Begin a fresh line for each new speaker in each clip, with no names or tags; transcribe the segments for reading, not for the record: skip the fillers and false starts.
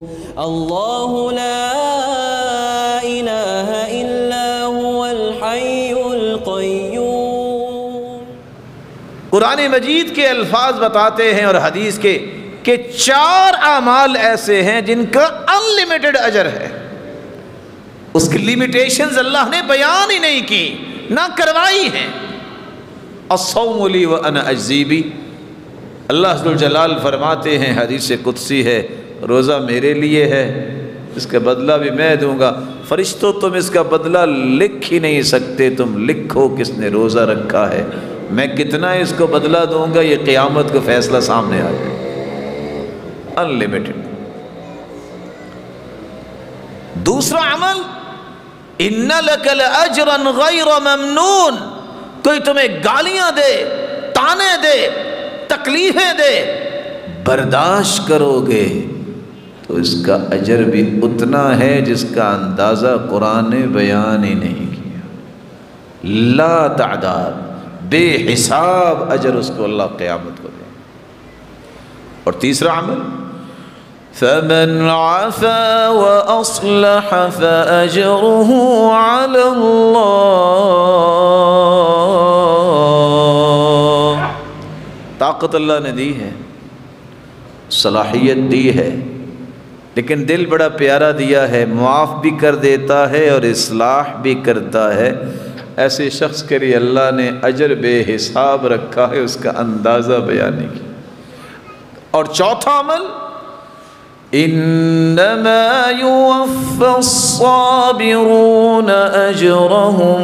اللہ لا الہ الا هو الحی القیوم۔
قرآن مجید کے الفاظ بتاتے ہیں اور حدیث کے کہ 4 اعمال ایسے ہیں جن کا انلیمیٹڈ اجر ہے، اس کی لیمیٹیشنز اللہ نے بیان ہی نہیں کی، نہ کروائی ہیں۔ الصوم لی وانا اجزی بہ، اللہ ذوالجلال فرماتے ہیں، حدیث قدسی ہے، روزہ میرے لیے ہے، اس کا بدلہ بھی میں دوں گا۔ فرشتوں تم اس کا بدلہ لکھ ہی نہیں سکتے، تم لکھو کس نے روزہ رکھا ہے، میں کتنا اس کو بدلہ دوں گا، یہ قیامت کو فیصلہ سامنے آ جائے۔ انلیمیٹڈ۔ دوسرا عمل، ان لک لاجرا غیر ممنون، کوئی تمہیں گالیاں دے، تانے دے، تکلیفیں دے، برداشت کرو گے تو اس کا اجر بھی اتنا ہے جس کا اندازہ قرآن نے بیان ہی نہیں کیا، لا تعداد، بے حساب اجر اس کو اللہ قیامت کو دے۔ اور تیسرا عمل، فمن عفا واصلح فاجرہ علی اللہ۔ طاقت اللہ نے دی ہے، صلاحیت دی ہے، لیکن دل بڑا پیارا دیا ہے، معاف بھی کر دیتا ہے اور اصلاح بھی کرتا ہے۔ ایسے شخص کے لیے اللہ نے اجر بے حساب رکھا ہے، اس کا اندازہ بیان نہیں کیا۔ اور چوتھا عمل، انما یوفی الصابرون اجرهم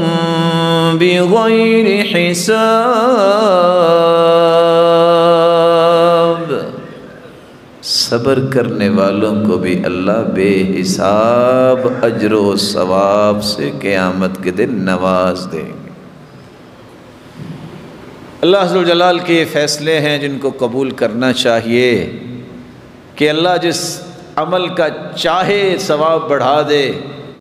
بغیر حساب، صبر کرنے والوں کو بھی اللہ بے حساب اجر و ثواب سے قیامت کے دن نواز دیں گے۔ اللہ عز و جلال کے یہ فیصلے ہیں جن کو قبول کرنا چاہیے کہ اللہ جس عمل کا چاہے ثواب بڑھا دے،